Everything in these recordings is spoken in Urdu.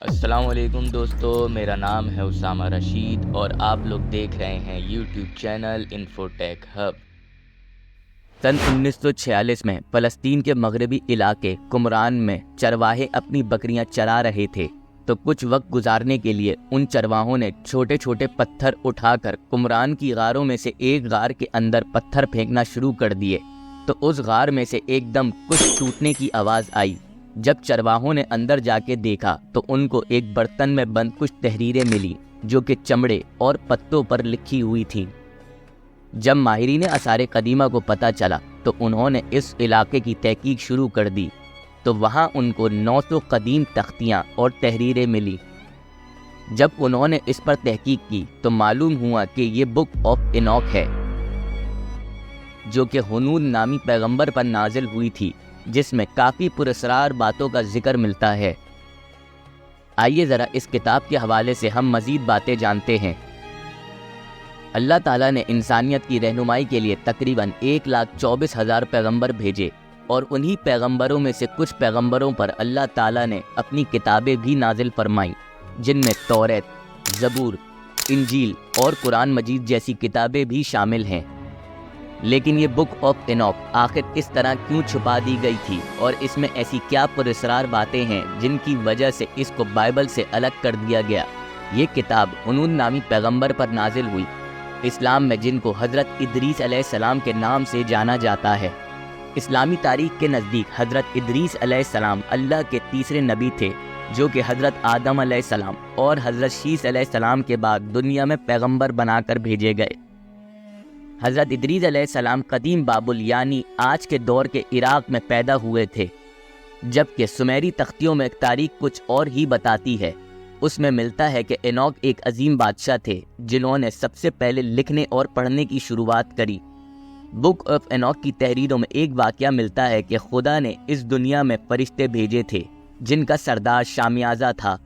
السلام علیکم دوستو، میرا نام ہے اسامہ رشید اور آپ لوگ دیکھ رہے ہیں یوٹیوب چینل انفوٹیک ہب۔ سن 1946 میں فلسطین کے مغربی علاقے قمران میں چرواہے اپنی بکریاں چرا رہے تھے تو کچھ وقت گزارنے کے لیے ان چرواہوں نے چھوٹے چھوٹے پتھر اٹھا کر قمران کی غاروں میں سے ایک غار کے اندر پتھر پھینکنا شروع کر دیے تو اس غار میں سے ایک دم کچھ ٹوٹنے کی آواز آئی۔ جب چرواہوں نے اندر جا کے دیکھا تو ان کو ایک برتن میں بند کچھ تحریریں ملی جو کہ چمڑے اور پتوں پر لکھی ہوئی تھیں۔ جب ماہرین آثار قدیمہ کو پتہ چلا تو انہوں نے اس علاقے کی تحقیق شروع کر دی تو وہاں ان کو 900 قدیم تختیاں اور تحریریں ملی۔ جب انہوں نے اس پر تحقیق کی تو معلوم ہوا کہ یہ بک آف اینوک ہے جو کہ ہنود نامی پیغمبر پر نازل ہوئی تھی، جس میں کافی پراسرار باتوں کا ذکر ملتا ہے۔ آئیے ذرا اس کتاب کے حوالے سے ہم مزید باتیں جانتے ہیں۔ اللہ تعالیٰ نے انسانیت کی رہنمائی کے لیے تقریباً 1,24,000 پیغمبر بھیجے اور انہی پیغمبروں میں سے کچھ پیغمبروں پر اللہ تعالیٰ نے اپنی کتابیں بھی نازل فرمائیں، جن میں توریت، زبور، انجیل اور قرآن مجید جیسی کتابیں بھی شامل ہیں۔ لیکن یہ بک آف اینوک آخر اس طرح کیوں چھپا دی گئی تھی اور اس میں ایسی کیا پراسرار باتیں ہیں جن کی وجہ سے اس کو بائبل سے الگ کر دیا گیا؟ یہ کتاب ہنود نامی پیغمبر پر نازل ہوئی، اسلام میں جن کو حضرت ادریس علیہ السلام کے نام سے جانا جاتا ہے۔ اسلامی تاریخ کے نزدیک حضرت ادریس علیہ السلام اللہ کے تیسرے نبی تھے جو کہ حضرت آدم علیہ السلام اور حضرت شیس علیہ السلام کے بعد دنیا میں پیغمبر بنا کر بھیجے گئے۔ حضرت ادریس علیہ السلام قدیم بابل یعنی آج کے دور کے عراق میں پیدا ہوئے تھے، جبکہ سمیری تختیوں میں تاریخ کچھ اور ہی بتاتی ہے۔ اس میں ملتا ہے کہ اینوک ایک عظیم بادشاہ تھے جنہوں نے سب سے پہلے لکھنے اور پڑھنے کی شروعات کری۔ بک آف اینوک کی تحریروں میں ایک واقعہ ملتا ہے کہ خدا نے اس دنیا میں فرشتے بھیجے تھے جن کا سردار شامیازہ تھا۔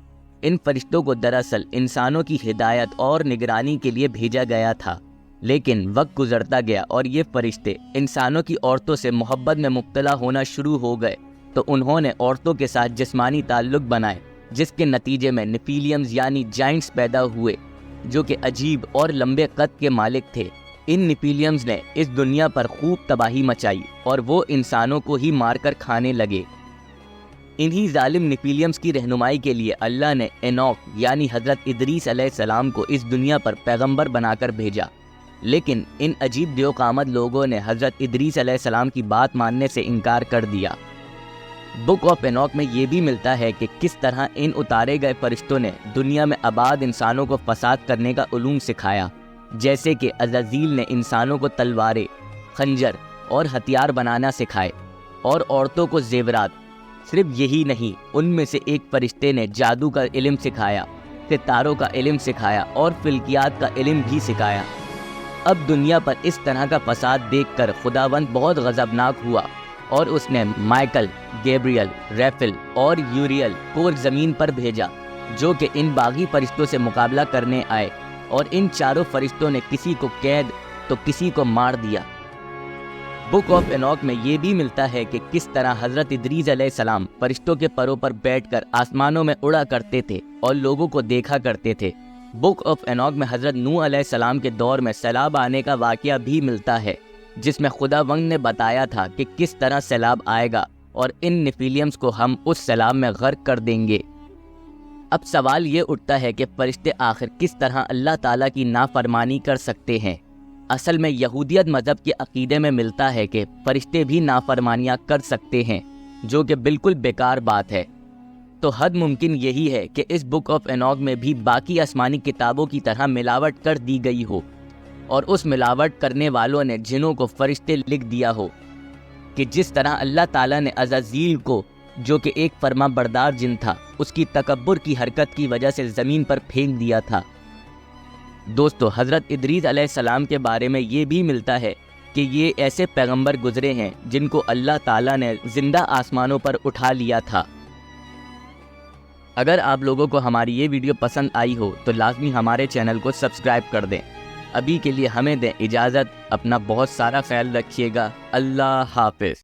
ان فرشتوں کو دراصل انسانوں کی ہدایت اور نگرانی کے لیے بھیجا گیا تھا، لیکن وقت گزرتا گیا اور یہ فرشتے انسانوں کی عورتوں سے محبت میں مبتلا ہونا شروع ہو گئے تو انہوں نے عورتوں کے ساتھ جسمانی تعلق بنائے، جس کے نتیجے میں نیفیلیمز یعنی جائنٹس پیدا ہوئے جو کہ عجیب اور لمبے قد کے مالک تھے۔ ان نیفیلیمز نے اس دنیا پر خوب تباہی مچائی اور وہ انسانوں کو ہی مار کر کھانے لگے۔ انہی ظالم نیفیلیمز کی رہنمائی کے لیے اللہ نے اینوک یعنی حضرت ادریس علیہ السلام کو اس دنیا پر پیغمبر بنا کر بھیجا، لیکن ان عجیب دیوقامت لوگوں نے حضرت ادریس علیہ السلام کی بات ماننے سے انکار کر دیا۔ بک آف اینوک میں یہ بھی ملتا ہے کہ کس طرح ان اتارے گئے فرشتوں نے دنیا میں آباد انسانوں کو فساد کرنے کا علوم سکھایا، جیسے کہ عزازیل نے انسانوں کو تلواریں، خنجر اور ہتھیار بنانا سکھائے اور عورتوں کو زیورات۔ صرف یہی نہیں، ان میں سے ایک فرشتے نے جادو کا علم سکھایا، ستاروں کا علم سکھایا اور فلکیات کا علم بھی سکھایا۔ اب دنیا پر اس طرح کا فساد دیکھ کر خداوند بہت غضبناک ہوا اور اس نے مائیکل، گیبریل، ریفل اور یوریل کو زمین پر بھیجا جو کہ ان باغی فرشتوں سے مقابلہ کرنے آئے، اور ان چاروں فرشتوں نے کسی کو قید تو کسی کو مار دیا۔ بک آف اینوک میں یہ بھی ملتا ہے کہ کس طرح حضرت ادریس علیہ السلام فرشتوں کے پروں پر بیٹھ کر آسمانوں میں اڑا کرتے تھے اور لوگوں کو دیکھا کرتے تھے۔ بک آف اینوک میں حضرت نوح علیہ السلام کے دور میں سیلاب آنے کا واقعہ بھی ملتا ہے، جس میں خداوند نے بتایا تھا کہ کس طرح سیلاب آئے گا اور ان نیفیلیمز کو ہم اس سیلاب میں غرق کر دیں گے۔ اب سوال یہ اٹھتا ہے کہ فرشتے آخر کس طرح اللہ تعالیٰ کی نافرمانی کر سکتے ہیں؟ اصل میں یہودیت مذہب کے عقیدے میں ملتا ہے کہ فرشتے بھی نافرمانیاں کر سکتے ہیں، جو کہ بالکل بیکار بات ہے۔ تو حد ممکن یہی ہے کہ اس بک آف اینوک میں بھی باقی آسمانی کتابوں کی طرح ملاوٹ کر دی گئی ہو اور اس ملاوٹ کرنے والوں نے جنوں کو فرشتے لکھ دیا ہو، کہ جس طرح اللہ تعالیٰ نے عزازیل کو جو کہ ایک فرما بردار جن تھا اس کی تکبر کی حرکت کی وجہ سے زمین پر پھینک دیا تھا۔ دوستو، حضرت ادریس علیہ السلام کے بارے میں یہ بھی ملتا ہے کہ یہ ایسے پیغمبر گزرے ہیں جن کو اللہ تعالیٰ نے زندہ آسمانوں پر اٹھا لیا تھا۔ اگر آپ لوگوں کو ہماری یہ ویڈیو پسند آئی ہو تو لازمی ہمارے چینل کو سبسکرائب کر دیں۔ ابھی کے لیے ہمیں دیں اجازت، اپنا بہت سارا خیال رکھیے گا۔ اللہ حافظ۔